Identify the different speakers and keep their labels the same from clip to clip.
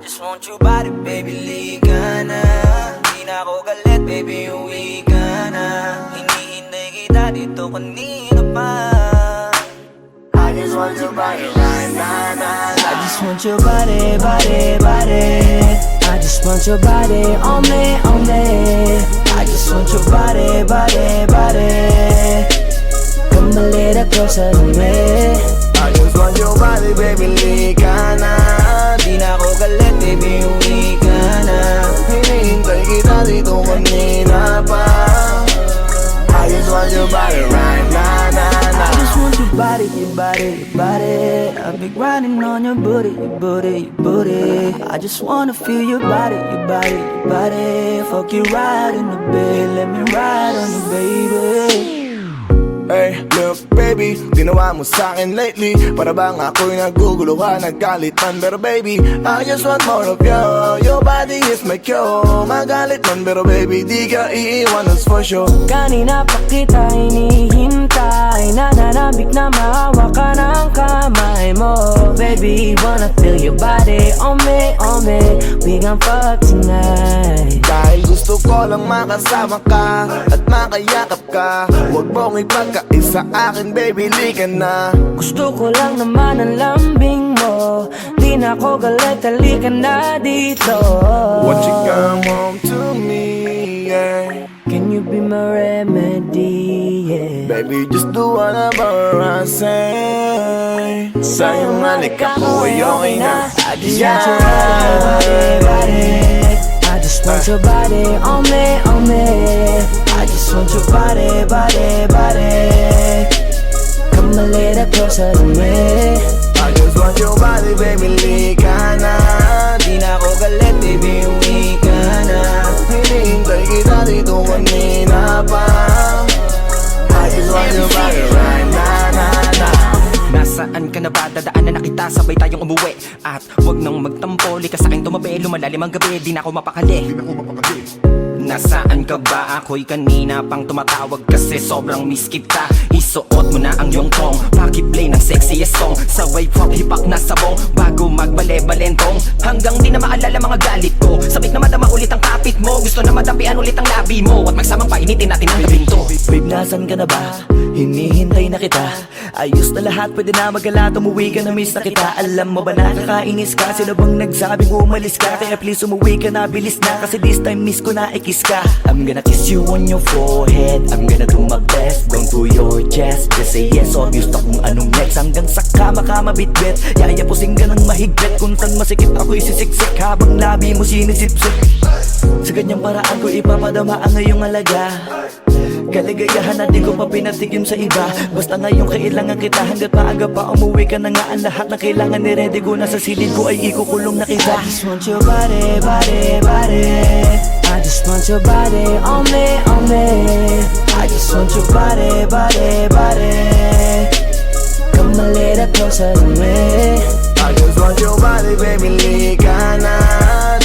Speaker 1: just want your body, baby, liga na. Di na ako galit, baby, uwi ka na. Hinihintay kita dito kanina pa. I just want your body right now. I just want your body, body, body. I just want your body on me, on me. I just want your body, body, body. Come a little closer to me. I just want your body, baby, liga na. Di na ako galit, baby, uwi ka na. Hinihintay kita dito kanina pa. I just want your body right now, I just want your body, your body, your body. I've been grinding on your booty, your booty, your booty. I just wanna feel your body, your body, your body. Fuck you right in the bed, let me ride on you, baby.
Speaker 2: Hey, look baby, ginawa mo sa'kin lately. Para bang ako'y naguguluhan, nagkalitan. Pero baby, I just want more of you. Your body is my cure. Magalit man pero baby, di ka iiwan, that's for sure.
Speaker 1: Kanina pa kita hinihintay, nananabik na mahawa ka ng kamay mo. Baby, wanna feel your body on me, on me. We gon' fuck tonight.
Speaker 2: Dahil gusto ko lang makasama ka at makayakap ka. Huwag mong ipagkaisa akin, baby, liga na.
Speaker 1: Gusto ko lang naman ang lambing mo. Di na ako galit, halika na dito.
Speaker 2: Won't you come home to me, yeah.
Speaker 1: Can you be my remedy, yeah.
Speaker 2: Baby, just do whatever I say. Sa'yong halik ako ay okay na.
Speaker 1: I just want your body, body. I just want your body on me, on me. I just want your body, body, body. Come a little closer to me.
Speaker 2: I just want your body, baby, liga na.
Speaker 1: Di na ako galit, baby, uwi ka na.
Speaker 2: Hinihintay kita dito kanina pa. I just want your body right now.
Speaker 3: Nasaan ka na ba? Dadaanan na kita, sabay tayong umuwi. At wag nang magtampo, lika sa'kin tumabi. Lumalalim ang gabi, di na ako mapakali. Nasaan ka ba? Ako'y kanina pang tumatawag kasi sobrang miss kita. Isuot mo na ang iyong tong, pakiplay ng sexiest song. Sabay pop hipak na sabong, bago magbale-balentong. Hanggang di na maalala mga galit ko. Sabik na madama ulit ang kapit mo. Gusto na madapian ulit ang labi mo. At magsamang painitin natin ang labing to.
Speaker 1: Babe, nasan ka na ba? Hinihintay na kita. Ayos na lahat, pwede na magala. Umuwi ka na, miss na kita. Alam mo ba nakakainis ka? Sino bang nagsabing umalis ka? Kaya please umuwi ka na, bilis na. Kasi this time miss ko na ikis ka. I'm gonna kiss you on your forehead. I'm gonna do my best, down to your chest. Just say yes, obvious na kung anong next. Hanggang sa kama ka mabitbit. Yayapusing ka ng mahigpit. Kung saan masikip ako'y sisiksik. Habang labi mo sinisipsip. Sa ganyang paraan ko ipapadama ang iyong alaga. Kaligayahan na di ko pa pinatikim sa iba. Basta ngayon kailangan kita. Hanggat maaga pa umuwi ka na nga. Ang lahat na kailangan ni-ready ko. Nasa silid ko ay ikukulong na kita. I just want your body, body, body. I just want your body on me, on me. I just want your body, body, body. Come a little closer to me.
Speaker 2: I just want your body, baby, liga na.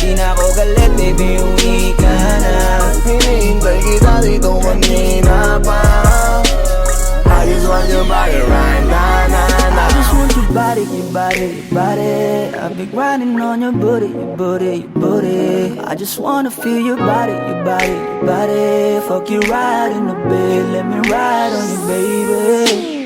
Speaker 1: Di na ako galit, baby, uwi ka na.
Speaker 2: Hinihintay kita dito kanina pa. I just want your body right now.
Speaker 1: I just want your body, your body, your body. I've been grinding on your booty, your booty, your booty. I just wanna feel your body, your body, your body. Fuck you right in the bed, let me ride on you, baby.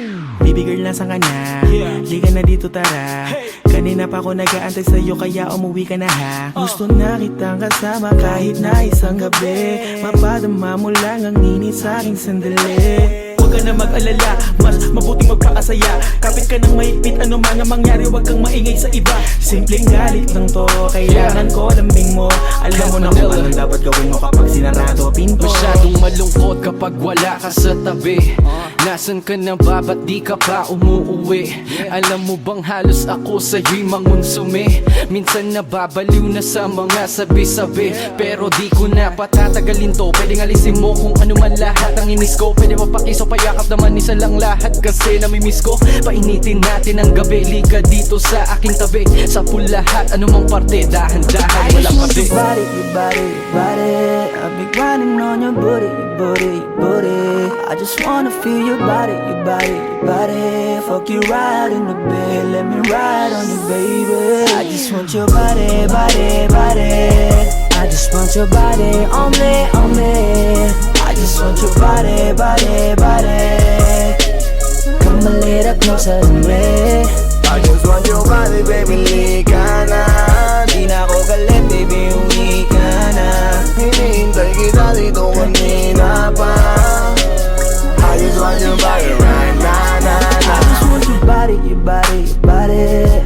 Speaker 4: Baby girl, nasan ka na? Liga na dito, tara. Kanina pa ako nag-aantay sa'yo, kaya umuwi ka na ha. Gusto na kitang kasama kahit na isang gabi. Mapadama mo lang ang init sa'king sandali. Huwag ka na mag-alala, mas mabuting magpakasaya. Kapit ka ng mahigpit, ano man ang mangyari, huwag kang maingay sa iba. Simpleng galit lang to, kailangan ko lambing mo. Alam mo na kung anong dapat gawin mo kapag sinarado pinto.
Speaker 5: Masyadong malungkot kapag wala ka sa tabi. Nasaan ka na ba? Ba't di ka pa umuuwi? Alam mo bang halos ako sa'yo'y mangunsumi? Minsan nababaliw na sa mga sabi-sabi. Pero di ko na patatagalin to. Pwedeng alisin mo kung ano man lahat ang inis ko. Pwede mapakiso, payakap naman isa lang lahat. Kasi namimiss ko. Painitin natin ang gabi. Liga dito sa aking tabi. Sa pool lahat, anumang parte. Dahan-dahan, walang kabi.
Speaker 1: Your body, your body, your body. I've been grinding on your booty, your booty, your booty. I just wanna feel your body, your body, your body. Fuck you right in the bed, let me ride on you, baby. I just want your body, body, body. I just want your body on me, on me. I just want your body, body, body. Come a little closer to me.
Speaker 2: I just want your body, baby, lika na.
Speaker 1: Di na ako galit, baby, uwi ka na.
Speaker 2: Hinihintay kita dito kanina pa. I just want your body right now, na, na.
Speaker 1: I just want your body, your body, your body.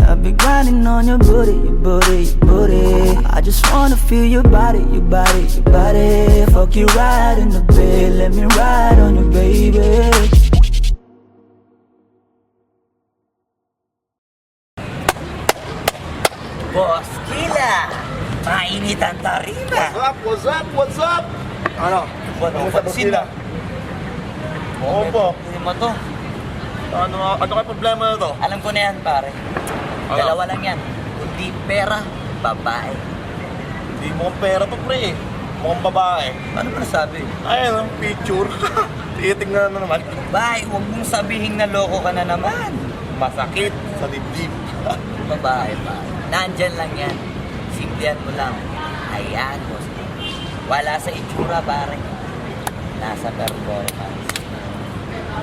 Speaker 1: I've been grinding on your booty, your booty, your booty. I just wanna feel your body, your body, your body. Fuck you right in the bed, let me ride on you, baby. Boss Kila, mainit ang tarima.
Speaker 2: What's up, what's up? Ano?
Speaker 1: Ano
Speaker 2: sa Busina? Oo po.
Speaker 1: Hindi mo to.
Speaker 2: Ano kayo problema na to?
Speaker 1: Alam ko na yan, pare. Dalawa lang yan. Kundi pera, babae.
Speaker 2: Hindi mo pera to, pre. Mukhang babae.
Speaker 1: Ano ba nasabi?
Speaker 2: Ayun, picture. Titingnan na naman.
Speaker 1: Babae, huwag mong sabihin na loko ka na naman.
Speaker 2: Masakit sa dibdib.
Speaker 1: Babae, pare. Nandyan lang yan. Simplihan mo lang. Ayan, boss. Wala sa itsura, pare. Nasa performance.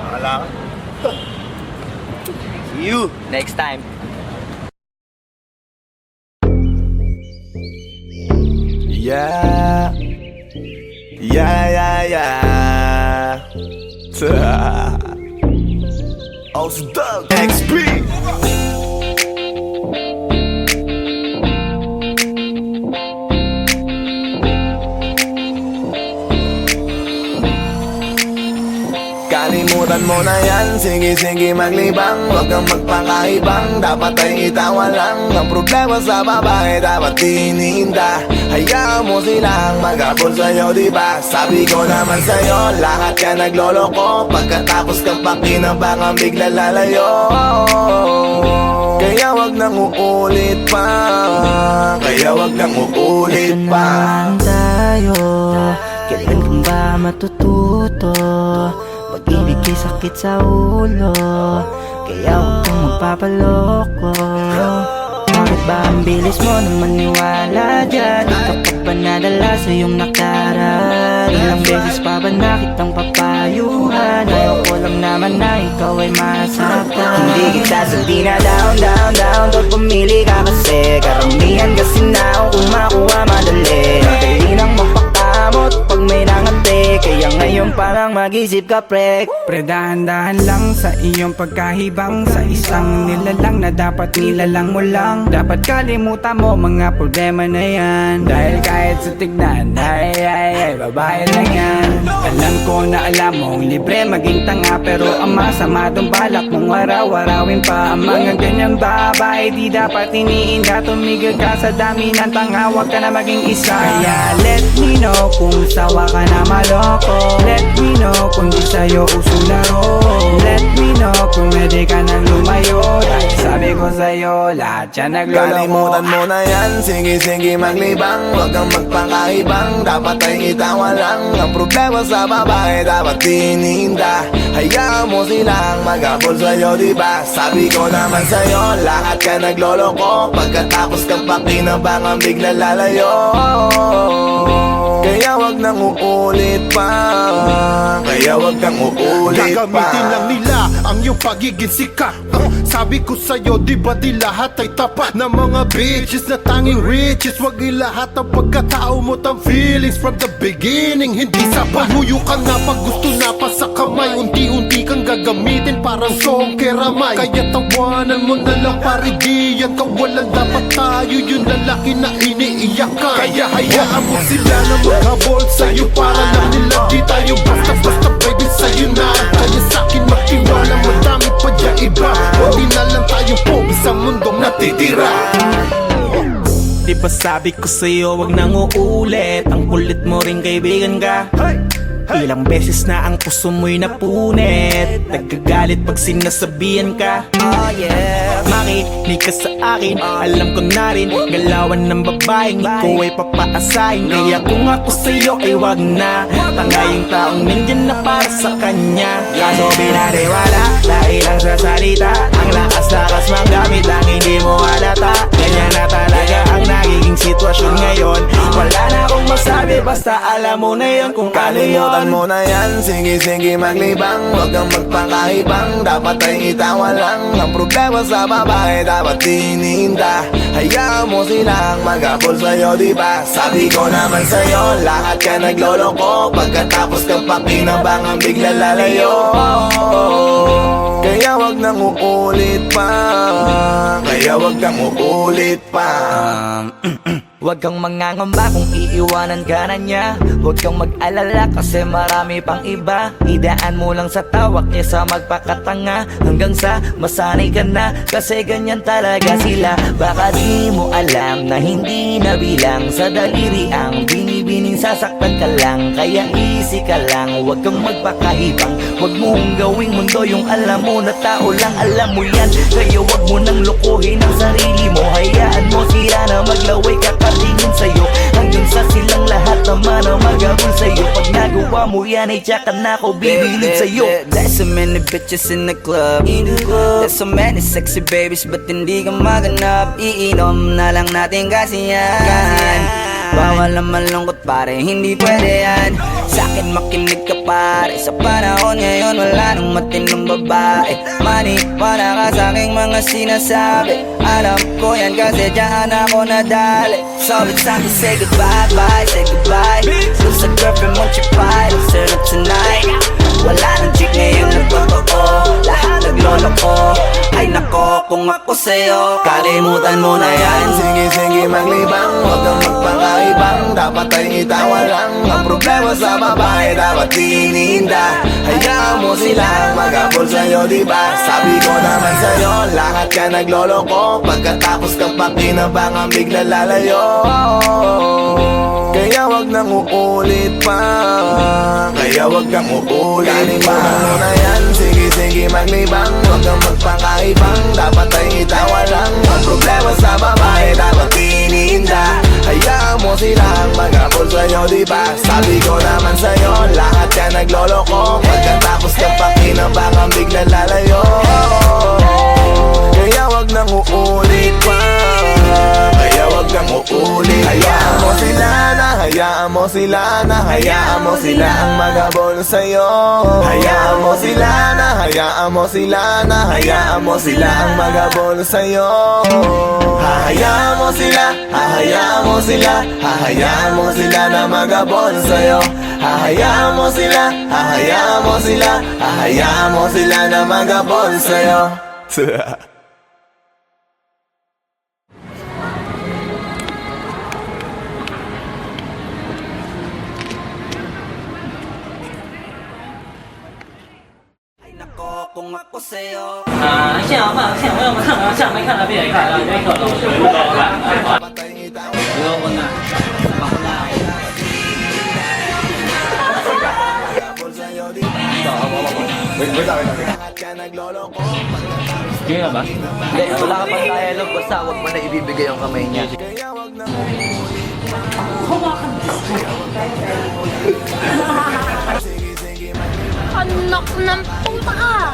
Speaker 2: Wala ka.
Speaker 1: See you next time.
Speaker 2: Yeah. Yeah. Doug XP. Kalimutan mo na yan, sige maglibang. Huwag kang magpakaibang, dapat ay itawa lang. Ang problema sa babae, dapat tininda. Hayaan mo silang mag-abol sa'yo, diba? Sabi ko naman sa'yo, lahat ka nagloloko. Pagkatapos kang pakinabangan, bigla lalayo. Kaya wag nang uulit pa. Kaya wag nang uulit pa.
Speaker 1: Tayo, kailan kang ba matututo? Pag-ibig ay sakit sa ulo, kaya huwag kang magpapaloko. Bakit ba ang bilis mo na maniwala dyan? Ito ka pa nadala sa iyong nakaraan. Ilang beses pa ba na kitang papayuhan? Ayaw ko lang naman na ikaw ay masaktan. Hindi kita sabi na down Pag pumili ka kasi karamihan kasi na kung makuha madali. Madali nang mapakamot pag may nangante. Kaya ngayon parang mag-isip ka, pre.
Speaker 6: Pre, dahan-dahan lang sa iyong pagkahibang. Sa isang nilalang na dapat nilalang mo lang. Dapat kalimutan mo mga problema na yan. Dahil kahit sa tignan, ay, babae lang yan. Alam ko na alam mong libre maging tanga, pero ang masama dong balak mong araw-arawin pa. Ang mga ganyang babae di dapat iniinda. Tumigil ka sa dami ng tanga, huwag ka na maging isa. Kaya let me know kung sawa ka na maloko. Let me know kung di sa'yo uso laro. Let me know kung pwede ka nang lumayo. Dahil sabi ko sa'yo, lahat yan nagloloko.
Speaker 2: Kalimutan mo na yan, sige maglibang. Huwag kang magpakaibang, dapat ay itawa lang. Ang problema sa babae, dapat tininda. Hayaan mo silang mag-abol sa'yo, diba? Sabi ko naman sa'yo, lahat ka nagloloko. Pagkatapos kang pakinabangan, bigla lalayo. Kaya wag nang uulit pa. Kaya wag kang uulit pa.
Speaker 7: Gagamitin lang nila ang iyong pagiging sikat. Sabi ko sa'yo, di ba di lahat ay tapat na mga bitches na tanging riches. Wag ilahat ang pagkatao mo tang feelings from the beginning. Hindi sapat, huyo ka na pag gusto na pa sa kamay. Unti-unti kang gagamitin parang song keramay. Kaya tawanan mo na lang pare, di yan kawalan. Dapat tayo yung lalaki na iniiyakan. Kaya hayaan mo sila na maghabol sa'yo, para lang nila di tayo basta-basta baby sa'yo na. Kaya sa'kin magtiwala, madami pa dyan iba. Hindi na lang tayo po sa mundong natitira.
Speaker 4: Di ba sabi ko sa'yo wag nang uulit? Ang kulit mo rin kaibigan ka. Ilang beses na ang puso mo'y napunit, nagkagalit pag sinasabihan ka.
Speaker 1: Oh yeah.
Speaker 4: Makinig ka sa akin, alam ko na rin galawan ng babaeng ikaw ay papaasahin. Kaya kung ako sa'yo ay wag na, tanga yung taong nandyan na para sa kanya. Kaso binariwala dahil lang sa salita, ang lakas-lakas mang gamit lang hindi mo halata. Ganyan na talaga ang nagiging sitwasyon ngayon. Wala na akong masabi, basta alam mo na yun kung ano yun.
Speaker 2: Kalimutan mo na yan, sige-sige maglibang. Huwag kang magpakaibang, dapat ay itawa lang. Ang problema sa babae, dapat tininda. Hayaan mo silang mag-apol sa'yo, diba? Sabi ko naman sa'yo, lahat ka nagloloko. Pagkatapos kang pakinabangan, bigla lalayo. Kaya wag nang uulit pa. Kaya wag kang uulit pa.
Speaker 1: Huwag kang mangangamba kung iiwanan ka na niya. Huwag kang mag-alala kasi marami pang iba. Idaan mo lang sa tawa kesa magpakatanga, hanggang sa masanay ka na, kasi ganyan talaga sila. Baka di mo alam na hindi nabilang sa daliri ang binibining sasaktan ka lang. Kaya easy ka lang, huwag kang magpakaibang. Huwag mong gawing mundo yung alam mo na tao lang alam mo yan. Kaya huwag mo nang lokohin ang sarili mo. Hayaan mo sila na maglaway kakatingin sa'yo, hanggang sa silang lahat naman ang magagol sa'yo. Pag nagawa mo yan ay tsaka na ako bibilid sa'yo.
Speaker 6: There's so many bitches in the club. There's so many sexy babies, but hindi ka maganap. Iinom na lang natin kasiyahan. Bawal na malungkot pare, hindi pwede yan. Sa'kin makinig ka pare, sa panahon ngayon wala nang matinong babae. Maniwala ka sa'king mga sinasabi, alam ko yan kasi dyan ako nadali. So it's time to say goodbye, bye, say goodbye. Dun sa girlfriend mo chipay, let's turn up tonight. Wala nang chick ngayon na totoo, lahat nagloloko. Ay nako, kung ako sa'yo, kalimutan mo na yan.
Speaker 2: Sige-sige maglibang, huwag kang magpakaibang. Dapat ay itawa lang. Ang problema sa babae, dapat tininda. Hayaan mo silang mag-apol sa'yo, diba? Sabi ko naman sa'yo, lahat ka nagloloko. Pagkatapos kang pakinabangan, bigla lalayo. Kaya wag nang uulit pa. Kaya wag kang uulit pa. Kalimutan mo na yan, sige-sige maglibang. Huwag kang magpakaibang, dapat ay itawa lang. Ang problema sa babae, dapat tininda. Hayaan mo silang mag-apol sa'yo, diba? Sabi ko naman sa'yo, lahat ka nagloloko. Pagkatapos kang pakinabangan, bigla lalayo. Kaya wag nang uulit pa. Kaya wag kang uulit. Hayaan mo sila na, hayaan mo sila na, hayaan mo sila ang mag-abol sa'yo. Hayaan mo sila na, hayaan mo sila na, hayaan mo sila ang mag-abol sa'yo. Hahayaan mo sila, hahayaan mo sila, hahayaan mo sila na mag-abol sa'yo. Hahayaan mo sila, hahayaan mo sila, hahayaan mo sila na mag-abol sa'yo.
Speaker 6: Kung ako sa'yo,
Speaker 8: 想问我们看完下没看到别人看了，没可能是不高看。不要问呐。 Sige nga ba?
Speaker 1: Hindi, wala ka pang dialogue, basta huwag mo na ibibigay yung kamay niya.
Speaker 9: Anak ng puta ka!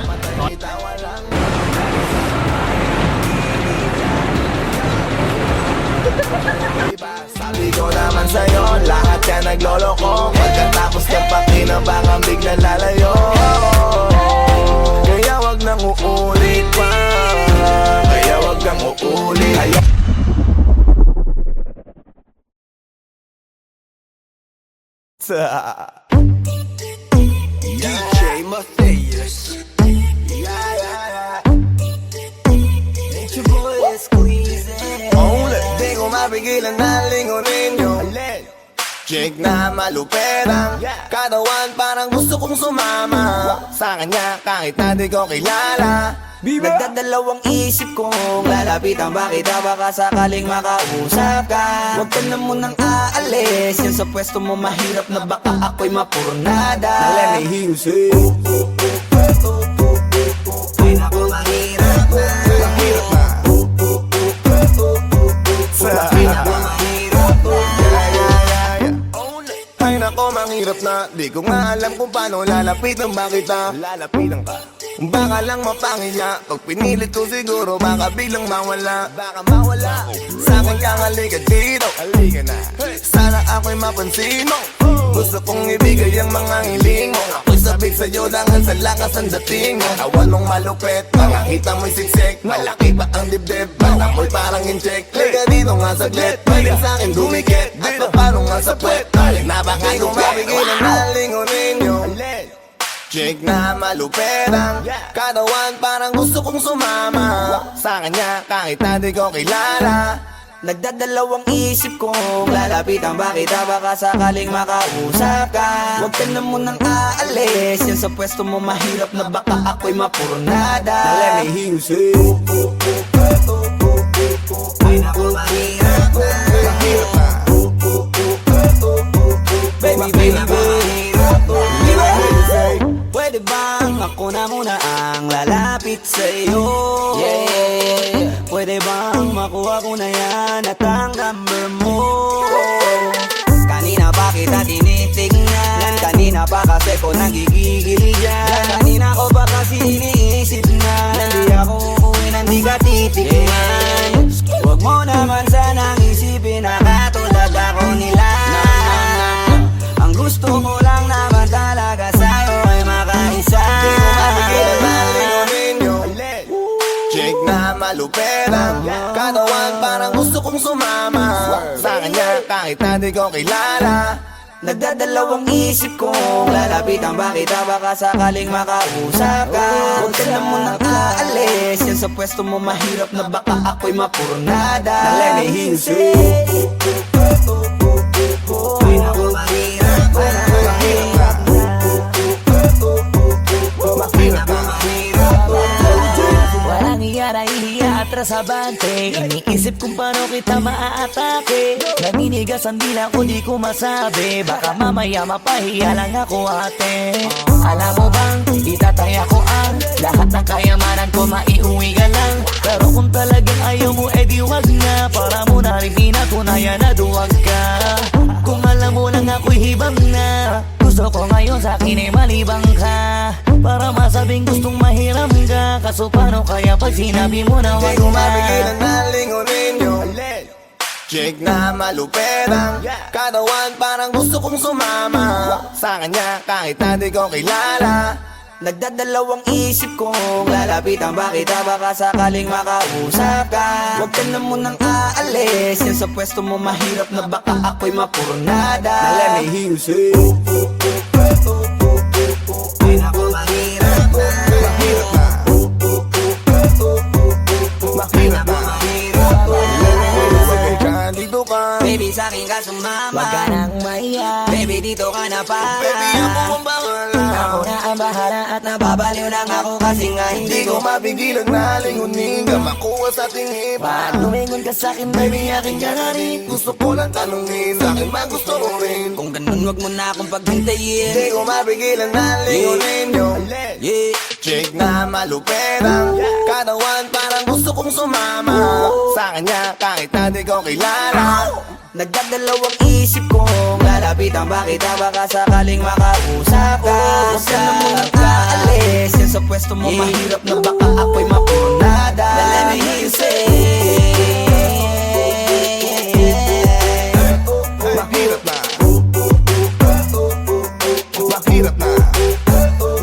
Speaker 2: Sabi ko naman sa'yo, lahat ka nagloloko. Pagkatapos kang pakinabangan, bigla lalayo. Kaya wag nang uulit pa. Kaya wag kang uulit. DJ Matthias. Make your boy squeezing. Di ko mapigilan na lingunin yung chick na maluperang katawan, parang gusto kong sumama sa kanya kahit na di ko kilala.
Speaker 1: Nagdadalawang isip kong lalapitan ba kita, baka sakaling makausap ka. Huwag ka na munang aalis, yan sa pwesto mo mahirap na baka ako'y mapurnada.
Speaker 2: Now let me hear you say
Speaker 1: Ay naku, mahirap na.
Speaker 2: mahirap na.
Speaker 1: Ay naku, mahirap na.
Speaker 2: Ay nako, mahirap na. Di ko nga alam kung paano lalapitan ba kita. Lalapitan ka. Baka lang mapangilya. Pag pinilit ko siguro baka biglang mawala. Baka mawala. Sa'kin kang halika dito. Halika na. Sana ako'y mapansin mo. Gusto kong ibigay ang mga hiling mo. Ako'y sabik sa'yo langan sa lakas ang dating mo. Awan mong malupit, makakita mo'y siksik. Malaki pa ang dibdib, bata mo'y parang incheck. Liga dito nga saglit, pwede sa'kin dumikit. At paano nga sa puwet, na baka tumapigilan na lingunin nyo. Chick na maluperang katawan, parang gusto kong sumama sa kanya kahit na di ko kilala.
Speaker 1: Nagdadalawang isip kong lalapitan ba kita, baka sakaling makausap ka. Huwag ka na munang aalis, yan sa pwesto mo mahirap na baka ako'y mapurnada.
Speaker 2: Now let me hear you say
Speaker 1: Ay naku, mahirap na.
Speaker 2: mahirap na.
Speaker 1: Baby, baby, mahirap na. Pwede bang ako na muna ang lalapit sa'yo? Yeah. Pwede bang makuha ko na yan at ang number mo? Kanina pa kita tinitingnan, kanina pa kasi ko nagigigil dyan. Kanina ko pa kasi iniisip na hindi ako uuwi nang di ka titikman. Huwag mo naman sanang isipin na katulad ako nila. Ang gusto mo lang naman talaga sa'yo ay makaisa.
Speaker 2: Di ko mapigilan na lingunin nyo. Chick na maluperang katawan, parang gusto kong sumama sa kanya kahit na di ko kilala.
Speaker 1: Nagdadalawang isip kong lalapitan ba kita, baka sakaling makausap ka. Huwag ka na munang aalis, yan sa pwesto mo mahirap na baka ako'y mapurnada.
Speaker 2: Now let me hear you say
Speaker 1: Ay naku, mahirap na.
Speaker 2: mahirap na. Mahirap na.
Speaker 4: Walang iya na ihiya atras sa bante. Iniisip kung paano kita maaatake. Naninigas ang dila ko di ko masabi. Baka mamaya mapahiya lang ako ate. Alam mo bang itataya ko ang lahat ng kayamanan ko, maiuwi ka lang. Pero kung talagang ayaw mo edi wag na, para mo na rin pinatunayan na duwag ka. Kung alam mo lang ako'y hibang na, gusto ko ngayon sa akin ay malibang ka. Para masabing gustong mahiram ka, kaso paano kaya pag sinabi mo na
Speaker 2: Di
Speaker 4: wag
Speaker 2: ko
Speaker 4: na?
Speaker 2: mapigilan na lingunin nyo. Chick na maluperang katawan, parang gusto kong sumama sa kanya kahit na di ko kilala.
Speaker 1: Nagdadalawang isip kong lalapitan ba kita, baka sakaling makausap ka. Huwag ka na munang aalis, yan sa pwesto mo mahirap na baka ako'y mapurnada.
Speaker 2: Now let me hear you say
Speaker 1: Ay naku, mahirap na.
Speaker 2: mahirap na. Mahirap na.
Speaker 1: Mahirap na.
Speaker 2: Sige ka, dito ka.
Speaker 1: Baby, sa'kin ka sumama.
Speaker 4: Wag ka nang maiya,
Speaker 1: Baby, dito ka na para.
Speaker 2: Baby, ako ang bahala.
Speaker 4: ako na ang bahala at
Speaker 1: Nababaliw lang ako kasi nga
Speaker 2: Hindi ko mapigilan na lingunin ka, makuha sa tingin.
Speaker 4: Pag lumingon ka sa'kin, baby, akin ka na rin.
Speaker 2: Gusto ko lang tanungin, sa akin ba gusto mo rin?
Speaker 1: Kung ganun, wag mo na akong paghintayin.
Speaker 2: Hindi ko mapigilan na lingunin nyo.
Speaker 1: Yeah.
Speaker 2: Chick na maluperang katawan, parang gusto kong sumama sa kanya kahit na di ko kilala.
Speaker 1: Nagdadalawang isip kong lalapitan ba kita, baka sakaling makausap ka. Huwag ka na munang aalis, yan sa pwesto mo mahirap na baka ako'y mapurnada. Let me hear you say
Speaker 2: Mahirap na. Mahirap na.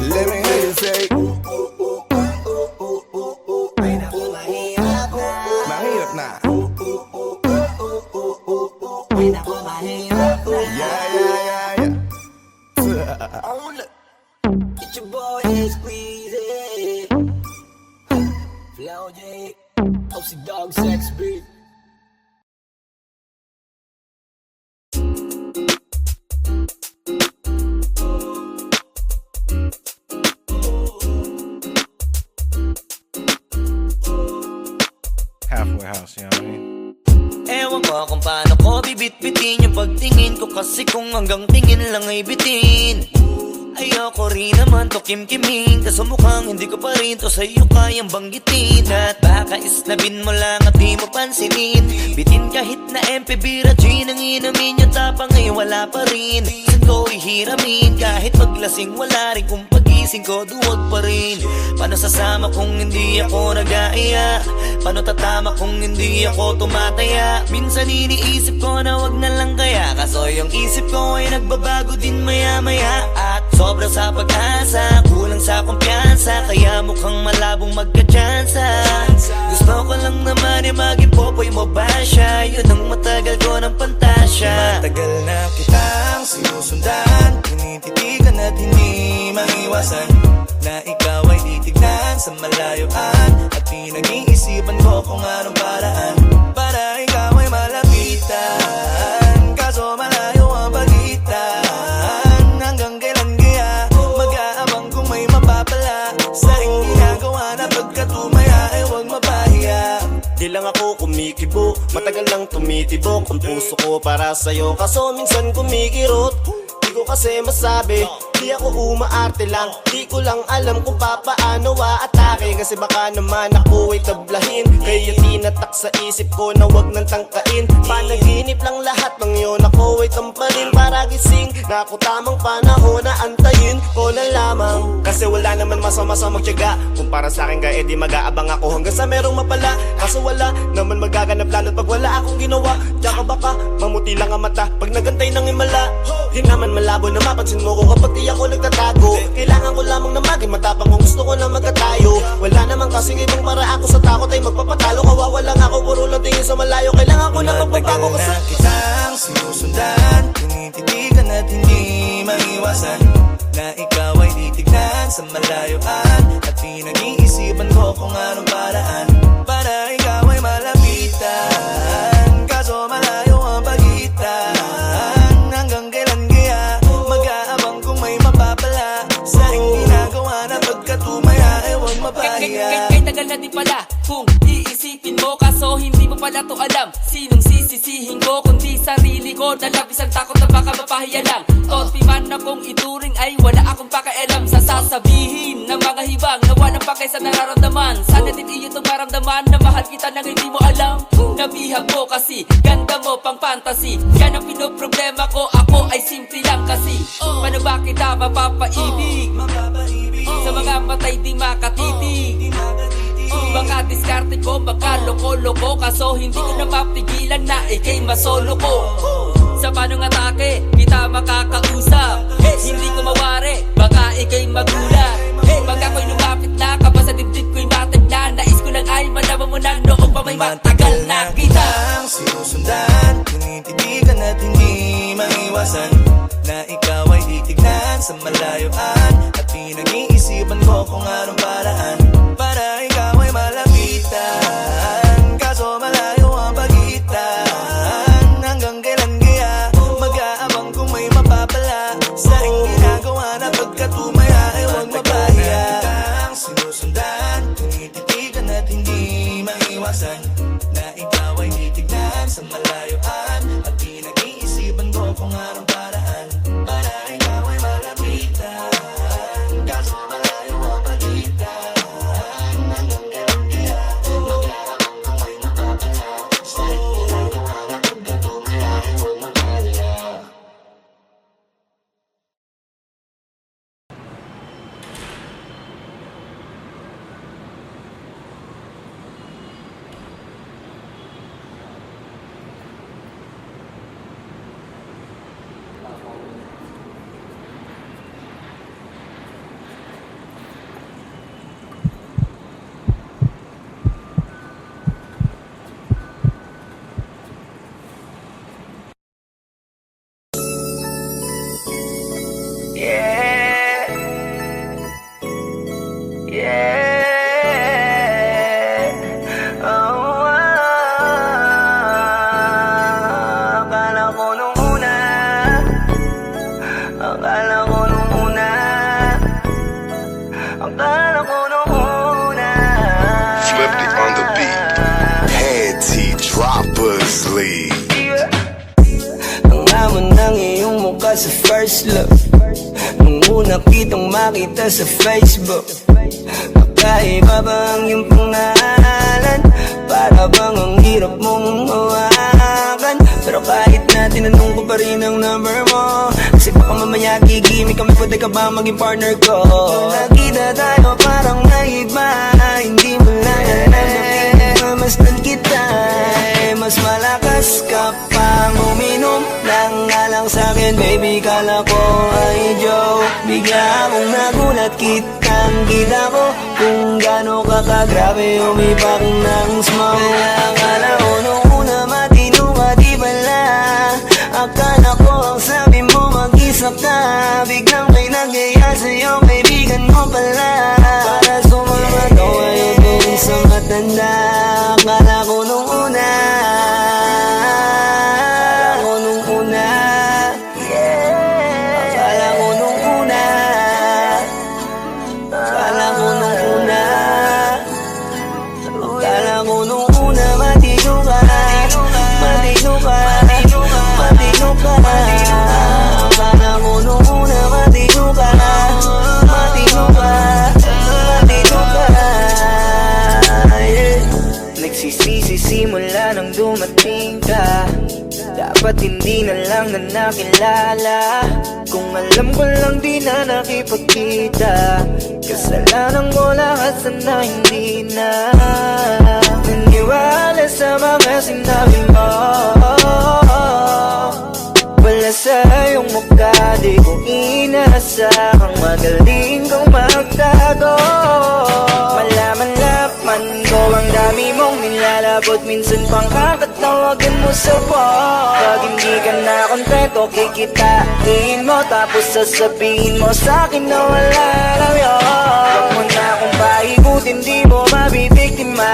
Speaker 2: Let me hear you say mahirap na. Yeah, yeah, yeah, yeah.
Speaker 1: It's your boy, Squeezy Flow J, Opsy Dog Sex Beat. bit-bitin yung pagtingin ko. Kasi kung hanggang tingin lang ay bitin, ayoko rin naman to kim-kiming. Kaso mukhang hindi ko pa rin to sa'yo kayang banggitin. At baka isnabin mo lang at di mo pansinin. Bitin kahit na MP Bira Gin ang inamin yung tapang ay wala pa rin. Saan ko ihiramin kahit paglasing wala rin. Kung pagising ko duwag pa rin. Paano sasama kung hindi ako nag-aaya? Paano tatama kung hindi ako tumataya? Minsan iniisip ko na wag na lang kaya. Kaso yung isip ko ay nagbabago din maya-maya. At sobra sa pag-asa, kulang sa kumpiyansa, kaya mukhang malabong magka-tsansa. Gusto ko lang naman ay maging popoy mo ba siya? Yun ang matagal ko ng pantasya. Matagal na kitang sinusundan, tinititigan at hindi maiwasan na ikaw ay titignan sa malayuan. At pinag-iisipan ko kung anong paraan para ikaw ay malapitan. Kaso malayo ang pagitan. Hanggang kailan kaya mag-aabang kung may mapapala sa iyong ginagawa na pagkatumaya ay huwag mapahiya. Di lang ako kumikibo, matagal lang tumitibok ang puso ko para sa'yo. Kaso minsan kumikirot, di ko kasi masabi. Di ako umaarte lang, di ko lang alam kung papaano aatake. Kasi baka naman ako ay tablahin, kaya tinatak sa isip ko na wag nang tangkain. Panaginip lang lahat ng yun, ako ay tamparin para gising. Na ako tamang panahon na antayin ko na lamang. Kasi wala naman masama sa magtiyaga, kung para sa akin kaya di mag-aabang ako hanggang sa merong mapala. Kaso wala naman magaganap lalo't pag wala akong ginawa. Tsaka baka mamuti lang ang mata pag nagantay ng himala. Di naman malabo na mapansin mo ko kapag di ako nagtatago. Kailangan ko lamang na maging matapang kung gusto ko na magkatayo. Wala naman kasing ibang para ako sa takot ay magpapatalo. Kawawa lang ako, puro lang tingin sa malayo. Kailangan ko na magbabago kasi na kitang sinusundan, tinititigan at hindi maiwasan na ikaw ay titignan sa malayuan. At pinag-iisipan ko kung anong paraan para ikaw ay malapitan. Kaso malayo ang pagitan. Hanggang kailan kaya mag-aabang kung may mapapala sa iyong ginagawa na pagkatumaya ay huwag mapahiya.
Speaker 10: Kay tagal na di pala kung iisipin mo, kaso hindi mo pala to alam. Sinong sisisihin ko kundi sarili ko, na labis ang takot na baka mapahiya lang. Toti man akong ituring ay wala akong pakialam sa sasabihin ng mga hibang na walang pakay sa nararamdaman. Sana din iyo itong maramdaman na mahal kita nang hindi mo alam. Nabihag mo kasi, ganda mo pang fantasy. Yan ang pinoproblema ko, ako ay simple lang kasi. Paano ba kita mapapaibig sa mga matay di makatitig? Baka diskarte ko, baka loko-loko, kaso hindi ko na mapigilan na ikay masolo ko. Sa panong atake, kita makakausap. Hindi ko mawari, baka ikay magulat. Pag ako'y lumapit na, kapag sa dibdib ko'y matag na, nais ko lang ay malaman mo na noong pa may matagal na kita.
Speaker 1: Sinusundan, tinititigan at hindi maiwasan na ikaw ay titignan sa malayuan. At pinag-iisipan ko kung anong paraan para ikaw ay malapitan. Kaso malayo ang pagitan. Hanggang kailan kaya mag-aabang kung may mapapala sa iyong ginagawa na pagkatumaya ay huwag mapahiya. Sinusundan, tinititigan at hindi maiwasan na ikaw ay titignan sa malayuan. At pinag-iisipan ko kung anong paraan para ikaw ay malapitan. Kaso malayo ang pagitan. Hanggang kailan kaya mag-aabang kung may mapapala sa iyong ginagawa na pagkatumaya ay huwag mapahiya.
Speaker 2: Flipped it on the beat, head T droppers lead.
Speaker 1: sa first look. Nung una kitang makita sa Facebook, kakaiba ba ang iyong pangalan? Para bang ang hirap mong mawakan? Pero kahit na tinanong ko pa rin ang number mo, kasi baka mamaya gigimik kami, pwede ka ba maging partner ko? Nakita tayo parang naiba, hindi mo lang alam, masdan kita, mas malakas ka pang uminom ng alang sa'kin. Baby, kala ko ay joke, bigla akong nagulat, kitang-kita ko kung gaano ka kagrabe umipak ng smoke. Kaya akala ko nung una matino ka, di bala, akala ko ang sabi mo mag-isa ka, biglang may nagyaya sa'yo, kaibigan mo pala. Para sumama to ayaw doon sa matanda. Akala ko nung una, simula nang dumating ka, dapat hindi na lang na nakilala. Kung alam ko lang di na nakipagkita, kasalanan ko lahat, sana hindi na naniwala sa mga sinabi mo. Wala sa iyong mukha, di ko inasahang magaling kang magtago. Malaman-laman ko ang dami mong nilalabot, minsan pang kakatawagan mo sa phone. Pag hindi ka na kontento, kikitain mo, tapos sasabihin mo sa'kin na wala lang yun. Huwag mo na akong paikutin, di mo mabibiktima.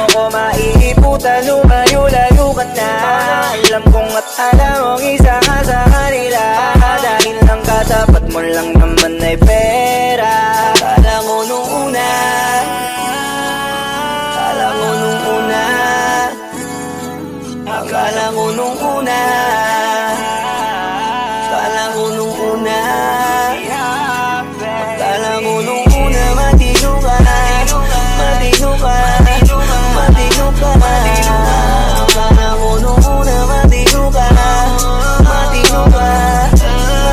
Speaker 1: Huwag mo maiiputan, lumayo-layo ka na. Alam kong at alam mong isa ka sa kanila, dahil lang katapat mo lang naman ay pera. Akala ko nung una, akala ko nung una, akala ko nung una, akala ko nung una, akala ko nung una, matino ka, matino ka, matino ka. Akala ko nung una, matino ka, matino ka,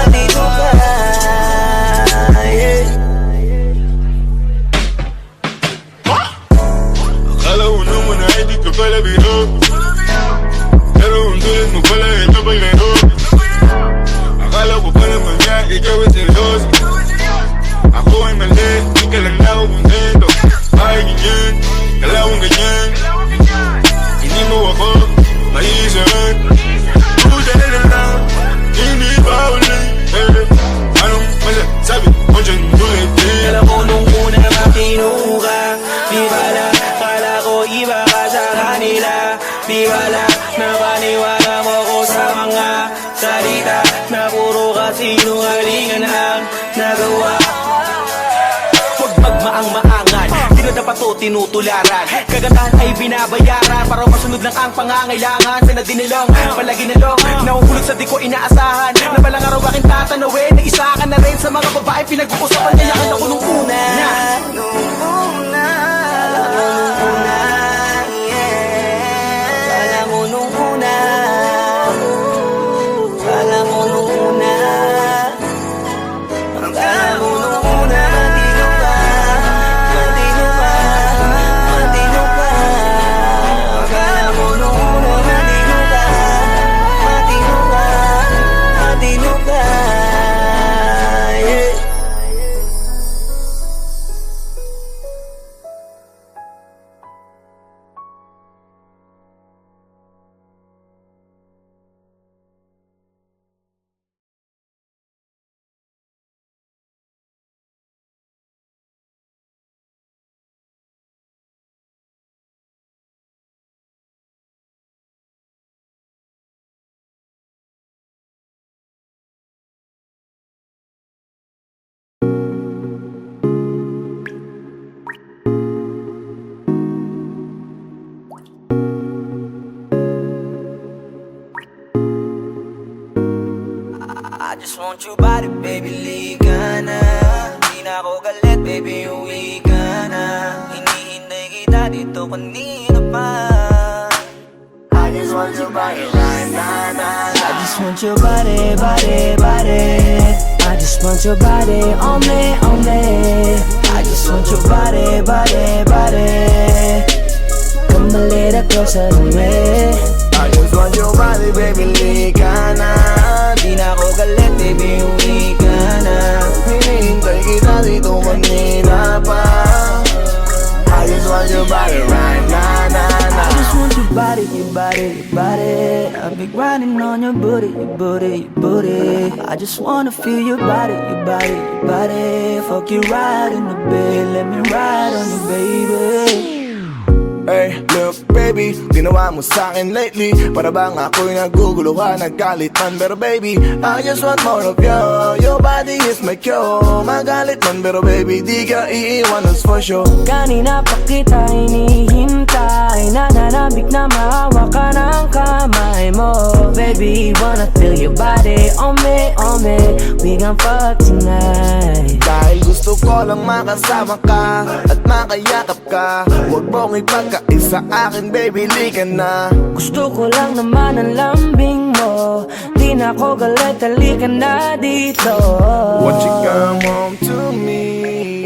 Speaker 1: matino ka, yeah.
Speaker 11: Akala ko naman na hindi ka pala biro, pero ang tulad mo pala ito pa'y laro. Akala ko pa naman nga ikaw ay seryoso, ako ay mali, di ka lang na ako kontento. Ay ganyan, kalawang ganyan, hindi mo ako maiisahan. Puta na lang, hindi pa ulit, anong masasabi mo dyan ulit?
Speaker 4: Alam ko nung una matino ka, di bala, kala ko iba ka sa kanila. Di bala, napaniwala mo ko sa mga salita na puro kasinungalingan ang nagawa. Huwag magmaang-maangan, di na dapat to tinutularan. Kagandahan ay binabayaran para masunod lang ang pangangailangan. Sana dinilong, palagi nalong, nahuhulog sa di ko inaasahan, na balang araw aking tatanawin, na isa ka na rin sa mga babae pinag-uusapan. Kaya ka ako nung una,
Speaker 1: nung una, akala ko nung una, yeah. Akala ko nung una, akala ko nung una, akala ko nung una, matino ka, matino ka, matino ka. Akala ko nung una, matino ka, matino ka, matino ka, yeah. just want your body, baby, liga na. Di na ako galit, baby, uwi ka na. Hinihintay kita dito kanina pa. I just want your body right now, nah, nah.
Speaker 4: I just want your body, body, body. I just want your body on me, on me. I just want your body, body, body. Come a little closer to me.
Speaker 2: I just want your body, baby, liga na.
Speaker 1: Di na ako galit, baby, uwi ka na.
Speaker 2: Hinihintay kita dito kanina pa. I just want your body right now, nah, nah.
Speaker 4: I just want your body, your body, your body. I've been grinding on your booty, your booty, your booty. I just wanna feel your body, your body, your body. Fuck you right in the bed, let me ride on you, baby.
Speaker 2: Hey, look baby, ginawa mo sa'kin lately. Para bang ako'y naguguluhan, nagkalitan. Pero baby, I just want more of you. Your body is my cure. Magalit man, pero baby, di ka iiwan, that's for sure.
Speaker 4: Kanina pa kita hinihintay, nananabik na mahawak ka ng kamay mo. Baby, wanna feel your body on me, on me. We gon' fuck tonight.
Speaker 2: Dahil gusto ko lang makasama ka at makayakap ka. Huwag mong ipagkaisa akin, baby, liga na.
Speaker 4: Gusto ko lang naman ang lambing mo. Di na ako galit, halika na dito.
Speaker 2: Won't you come home to me,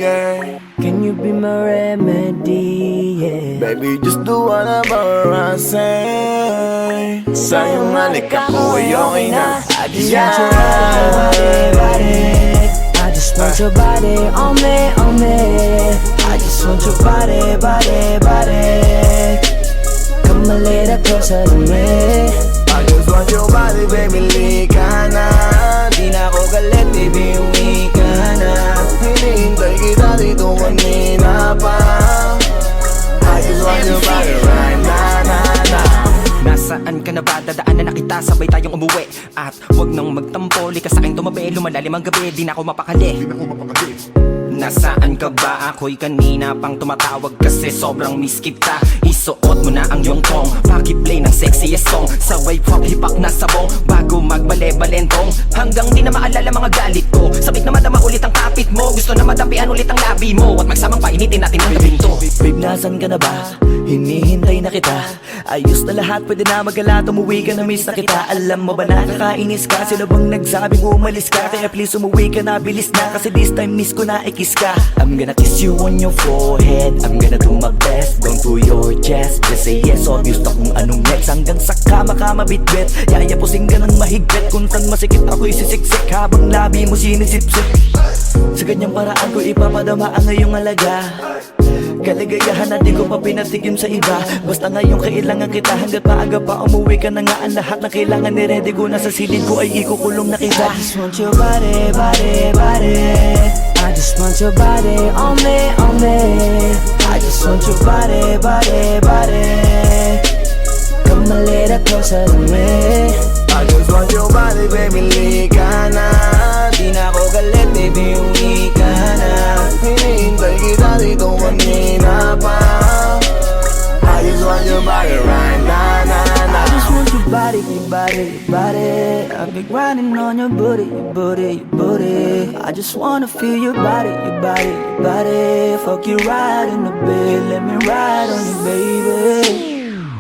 Speaker 2: yeah.
Speaker 4: Can you be my remedy, yeah.
Speaker 2: Baby, just do whatever I say. Sa'yong halik ako ay okay na.
Speaker 4: I just want your body, body. I just want your body on me, on me. I just want your body, body, body. Come a little closer to me.
Speaker 2: I just want your body, baby, liga na.
Speaker 1: Di na ako galit, baby, uwi ka na.
Speaker 2: Hinihintay kita dito kanina pa. I just want your body right now, nah, nah.
Speaker 3: Nasaan ka na ba? Dadaanan na kita, sabay tayong umuwi. At wag nang magtampo, lika sa'king tumabi. Lumalalim ang gabi, di na ako mapakali. Nasaan ka ba? Ako'y kanina pang tumatawag kasi sobrang miss kita. Isuot mo na ang iyong tong, pakiplay ng sexiest song. Saway pop hipak na sabong, bago magbale-balentong. Hanggang di na maalala mga galit ko. Sabik na madama ulit ang kapit mo. Gusto na madampian ulit ang labi mo. At magsamang painitin natin ang gabing to.
Speaker 4: Babe, nasan ka na ba? Hinihintay na kita. Ayos na lahat, pwede na magala. Umuwi ka na, miss na kita. Alam mo ba nakakainis ka? Sino bang nagsabing umalis ka? Kaya please umuwi ka na, bilis na. Kasi this time miss ko na ikis ka. I'm gonna kiss you on your forehead. I'm gonna do my best, down to your chest. Just say yes, obvious na kung anong next. Hanggang sa kama ka mabitbit. Yayapusing ka ng mahigpit. Kung saan masikip ako'y sisiksik. Habang labi mo sinisipsip. Sa ganyang paraan ko ipapadama ang ngayong alaga. Kaligayahan na di ko pa pinatigim sa iba. Basta ngayon kailangan kita. Hanggat maaga pa umuwi ka na nga. Ang lahat na kailangan ni-ready ko na sa silid ko ay ikukulong na kita. I just want your body, body, body. I just want your body on me, on me. I just want your body, body, body. Come a little closer to me.
Speaker 2: I just want your body, baby, liga na.
Speaker 1: Di na ako galit, baby, uwi ka na.
Speaker 2: Hinihintay kita dito kanina pa. I just want your body right now, nah, nah.
Speaker 4: I just want your body, your body, your body. I've been grinding on your booty, your booty, your booty. I just wanna feel your body, your body, your body. Fuck you right in the bed, let me ride on you, baby.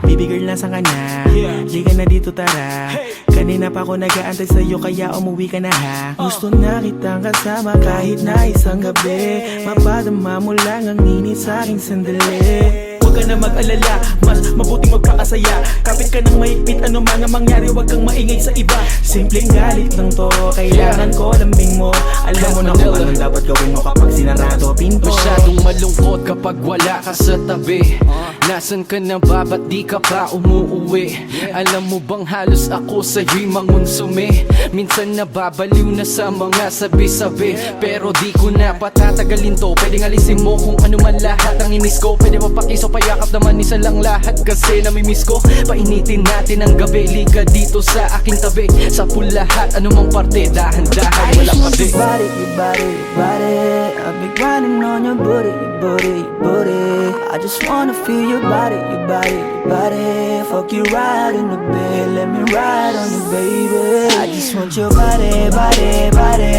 Speaker 4: Baby girl, nasan ka na? Liga na dito, tara. Kanina pa ako nag-aantay sa'yo, kaya umuwi ka na ha. Gusto na kitang kasama kahit na isang gabi. Mapadama mo lang ang init sa'king sandali. Huwag ka na mag-alala, mas mabuting magpakasaya. Kapit ka ng mahigpit, ano mga mangyari, huwag kang maingay sa iba. Simpleng galit lang to, kailangan ko lambing mo. Alam mo na kung anong dapat gawin mo kapag sinarado pinto.
Speaker 5: Masyadong malungkot kapag wala ka sa tabi. Nasaan ka na ba? Ba't di ka pa umuuwi? Alam mo bang halos ako sa'yo'y mangonsume. Minsan nababaliw na sa mga sabi-sabi. Pero di ko na patatagalin to. Pwedeng alisin mo kung ano man lahat ang inis ko. Pwede mapakiso, payakap naman isa lang lahat. Kasi namimiss ko. Painitin natin ang gabi. Liga dito sa aking tabi. Sa lahat, anumang parte, dahan-dahan, walang pabi.
Speaker 4: your body, your body, your body. I've been grinding on your booty, your booty, your booty. I just wanna feel your body, your body, your body. Fuck you right in the bed, let me ride on you, baby. I just want your body, body, body.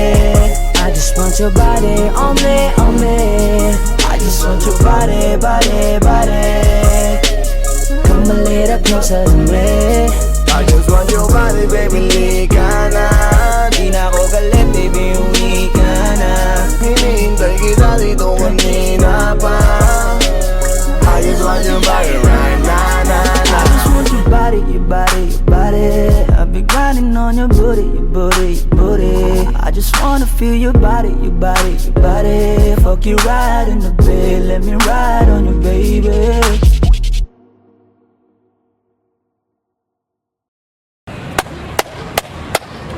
Speaker 4: I just want your body on me, on me. I just want your body, body, body. Come a little closer to me.
Speaker 2: I just want your body, baby, lika na.
Speaker 1: Di na ako galit, baby, uwi ka na.
Speaker 2: Hinihintay kita dito kanina pa. I just want your body right now, nah,
Speaker 4: I just want your body, your body, your body. I've been grinding on your booty, your booty, your booty. I just wanna feel your body, your body, your body. Fuck you right in the bed, let me ride on you, baby.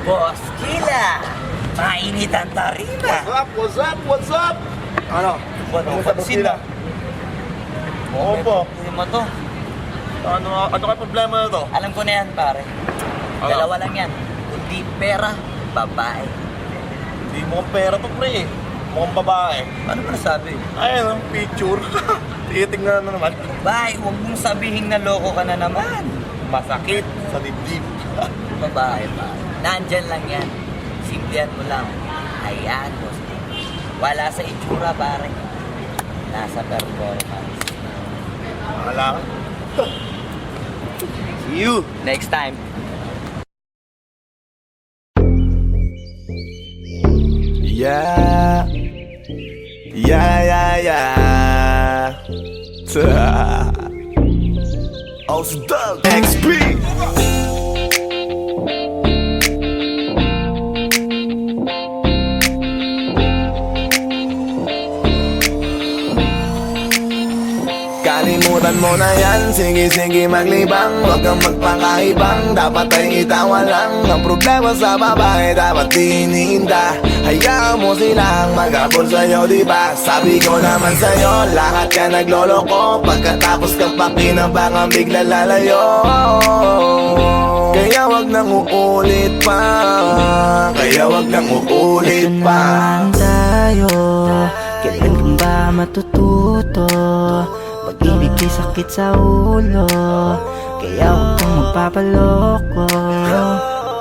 Speaker 1: Boss Kila, mainit ang tarima.
Speaker 2: What's up, what's up? Ano?
Speaker 1: Ano pansin na?
Speaker 2: Oo po.
Speaker 1: Hindi mo to.
Speaker 2: Ano kaya problema na to?
Speaker 1: Alam ko na yan, pare. Dalawa lang yan. Kundi pera, babae.
Speaker 2: Hindi mo pera to, pre. Mukhang babae.
Speaker 1: Ano ba nasabi?
Speaker 2: Ayun, picture. Titingnan na naman.
Speaker 1: Bay, huwag mong sabihin na loko ka na naman.
Speaker 2: Masakit sa dibdib.
Speaker 1: Babae, pare. Nandyan lang yan. Simplihan mo lang. Ayan, boss. Wala sa itsura, pare. Nasa performance.
Speaker 2: Wala ka. See you.
Speaker 1: Next time.
Speaker 2: Yeah. Osdog XP. Kalimutan mo na yan, sige maglibang. Huwag kang magpakaibang, dapat ay itawa lang. Ang problema sa babae, dapat tinihinda. Hayaan mo silang mag-abol sa'yo, diba? Sabi ko naman sa'yo, lahat ka nagloloko. Pagkatapos kang pakinabang, bigla lalayo. Kaya wag nang uulit pa. Kaya wag nang uulit
Speaker 4: Ito
Speaker 2: pa.
Speaker 4: naman tayo, kailan kang ba matututo? Pag-ibig ay sakit sa ulo, kaya huwag kang magpapaloko.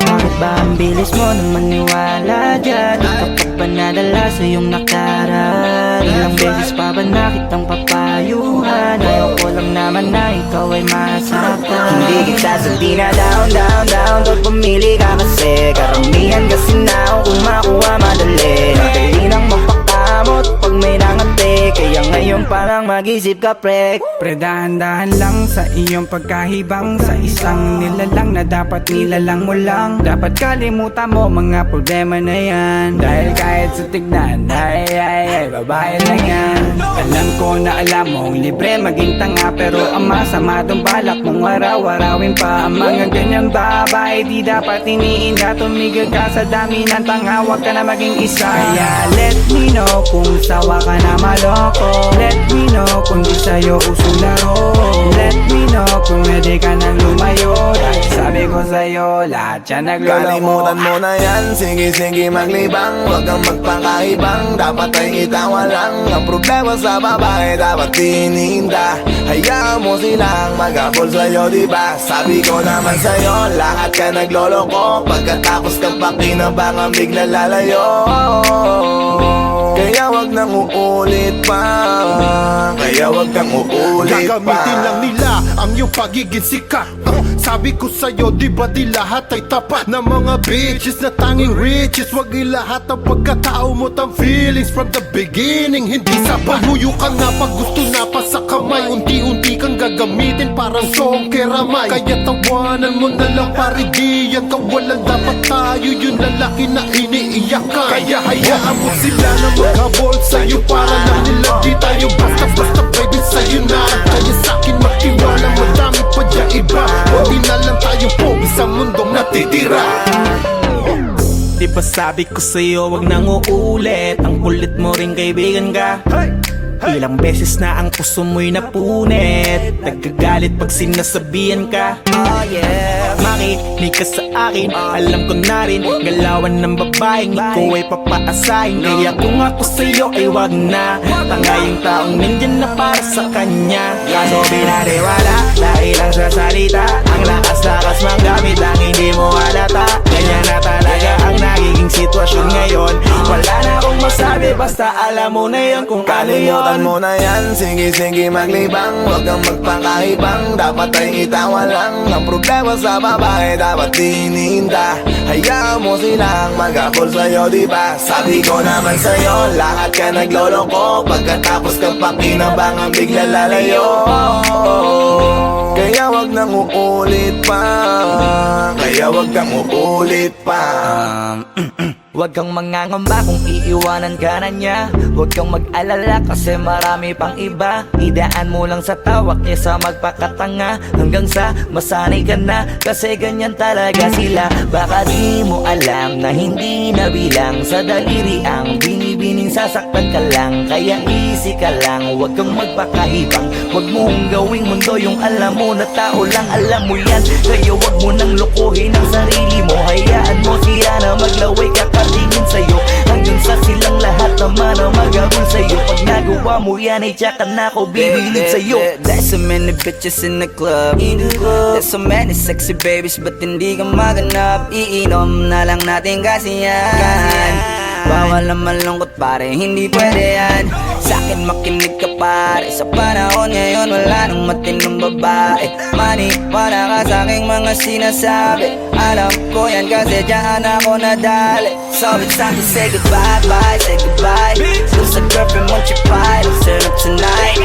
Speaker 4: Bakit ba ang bilis mo na maniwala dyan? Di ka pa ba nadala sa iyong nakaraan? Ilang beses pa ba na kitang papayuhan? Ayoko lang naman na ikaw ay masaktan. Hindi kita sabi na down, down, down. Pag pumili ka kasi, karamihan kasi na ako kung makuha madali. Dali nang magpakamot pag may nangante, kaya ngayon parang mag-isip ka, pre.
Speaker 6: Pre, dahan-dahan lang sa iyong pagkahibang. Sa isang nilalang na dapat nilalang mo lang. Dapat kalimutan mo mga problema na yan. Dahil kahit sa tignan, ay, babae lang yan. Alam ko na alam mong libre maging tanga, pero ang masama dong balak mong araw-arawin pa. Ang mga ganyang babae di dapat iniinda. Tumigil ka sa dami ng tanga, huwag ka na maging isa. Kaya let me know kung sawa ka na maloko. Let me know kung di sa'yo uso laro. Let me know kung pwede ka nang lumayo. Dahil sabi ko sa'yo, lahat yan nagloloko.
Speaker 2: Kalimutan mo na yan, sige maglibang. Huwag kang magpakaibang, dapat ay itawa lang. Ang problema sa babae, dapat tinihinda. Hayaan mo silang mag-abol sa'yo, diba? Sabi ko naman sa'yo, lahat ka nagloloko. Pagkatapos kang pakinabang, bigla lalayo. Kaya wag nang uulit pa. Kaya wag kang uulit pa.
Speaker 7: Gagamitin lang nila ang iyong pagiging sikat. Sabi ko sa'yo, di ba di lahat ay tapat na mga bitches na tanging riches. Wag ilahat ang pagkatao mo tang feelings from the beginning. Hindi sapat, huyo ka na pag gusto na pa sa kamay. Unti-unti kang gagamitin parang song keramay. Kaya tawanan mo na lang pare, di yan kawalan. Dapat tayo yung lalaki na iniiyakan. Kaya hayaan mo sila na maghabol sa'yo, para lang nila di tayo basta-basta baby sa'yo na. Kaya sa'kin magtiwala, madami pa dyan iba. Hindi na lang tayo pogi sa mundong natitira.
Speaker 4: Di ba sabi ko sa'yo, wag nang uulit. Ang kulit mo rin kaibigan ka. Ilang beses na ang puso mo'y napunit, nagkagalit pag sinasabihan ka.
Speaker 1: Oh yeah.
Speaker 4: Makinig ka sa akin, alam ko na rin galawan ng babaeng ikaw ay papaasahin. Kaya kung ako sa'yo ay wag na, tangayong taong nandyan na para sa kanya. Kaso binaliwala, dahil lang sa salita, ang lakas-lakas magamit ang hindi mo halata. Ganyan na talaga ang nagiging sitwasyon ngayon. Wala na akong masabi, basta alam mo na yun kung ano yun.
Speaker 2: Kalimutan mo na yan, sige maglibang. Huwag kang magpakahibang, dapat ay itawa lang. Ang problema sa babae, dapat tininda. Hayaan mo silang mag-apol sa'yo, diba? Sabi ko naman sa'yo, lahat ka nagloloko. Pagkatapos ka pakinabangan, bigla lalayo. Kaya wag nang uulit pa. Kaya wag kang uulit pa.
Speaker 1: Huwag kang mangangamba kung iiwanan ka na niya. Huwag kang mag-alala kasi marami pang iba. Idaan mo lang sa tawak niya sa magpakatanga, hanggang sa masanay ka na, kasi ganyan talaga sila. Baka di mo alam na hindi na bilang sa daliri ang binibining sasaktan ka lang. Kaya easy ka lang, huwag kang magpakahibang. Huwag mong gawing mundo yung alam mo na tao lang alam mo yan. Kaya huwag mo nang lokohin ang sarili mo. Hayaan mo siya na maglaway kakatingin sa'yo, hanggang sa silang lahat naman ang magabol sa'yo. Pag nagawa mo yan ay tsaka na ako bibilid sa'yo.
Speaker 6: There's so many bitches in the club. There's so many sexy babies, but hindi ka maganap. Iinom na lang natin kasi yan. Bawal na malungkot pare, hindi pwede yan. Sa'kin makinig ka pare, sa panahon ngayon wala nang matinong babae. Maniwala ka sa'king mga sinasabi, alam ko yan kasi dyan ako nadali. So it's time to say goodbye, bye, say goodbye. Dun sa girlfriend mo chipay, let's turn up tonight.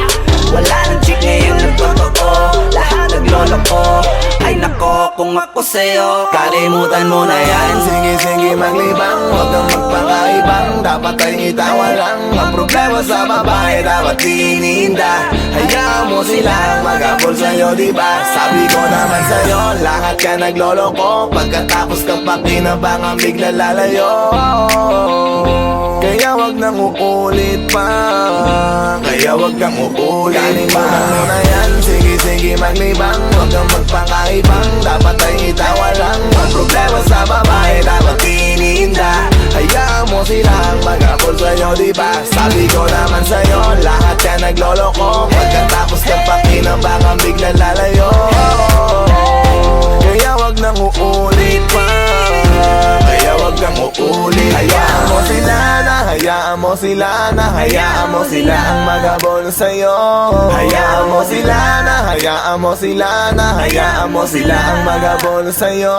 Speaker 6: Wala nang chick ngayon nagtotoo, lahat nagloloko. Ay nako, kung ako sa'yo, kalimutan mo na yan.
Speaker 2: Sige maglibang, huwag kang magpakaibang. Dapat ay itawa lang. Ang problema sa babae, dapat tininda. Hayaan mo silang mag-apol sa'yo, diba? Sabi ko naman sa'yo, lahat ka nagloloko. Pagkatapos ka pakinabangan, bigla lalayo. Kaya wag nang uulit pa. Kaya wag kang uulit pa. Kalimutan mo na yan, sige maglibang. Huwag kang magpakaibang, dapat ay itawa lang. Ang problema sa babae, dapat tininda. Hayaan mo silang mag-apol sa'yo, diba? Sabi ko naman sa'yo, lahat ka nagloloko. Pagkatapos ka pakinabangan, bigla lalayo. Kaya wag nang uulit pa. Kaya wag kang uulit. Hayaan mo sila na, hayaan mo sila na, hayaan mo sila ang magabol sa'yo. Hayaan mo sila na, hayaan mo sila na, hayaan mo sila ang magabol sa'yo.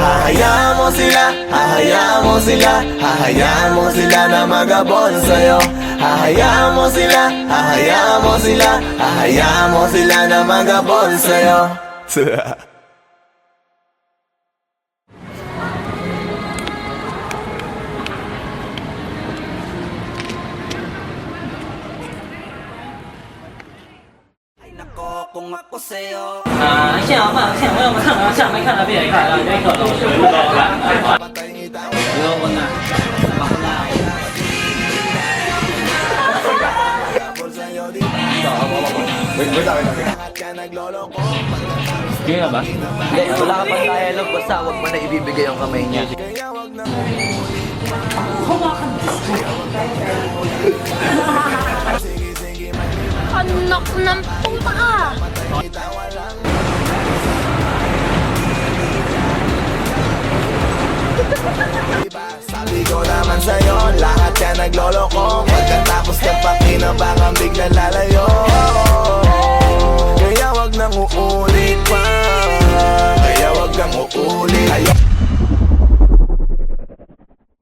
Speaker 2: Hahayaan mo sila, hahayaan mo sila, hahayaan mo sila na magabol sa'yo. Hahayaan mo sila, hahayaan mo sila, hahayaan mo sila na magabol sa'yo.
Speaker 6: Kung ako sa'yo,
Speaker 8: 现在我们看了，下面看了别人看了，这个老师不知道吧？不要问了。 Kaya ba?
Speaker 1: Hindi, wala ka pang dialogue, basta huwag mo na ibibigay ang kamay niya.
Speaker 9: Anak ng puta ka!
Speaker 2: Sabi ko naman sa'yo, lahat ka nagloloko. Pagkatapos ka